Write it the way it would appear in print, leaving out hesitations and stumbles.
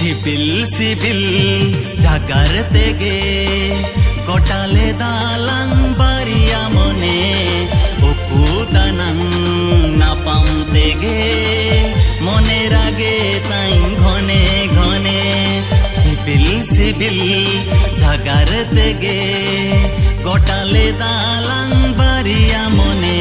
সিবিল সিবিল জাগার তেগে গটালে দালাং বাড়িয়া মনে উকুদানাং নাপাম তেগে মনে রাগে তাই ঘনে ঘনে সিবিল সিবিল জাগার তেগে গটালে দালাং বাড়িয়া মনে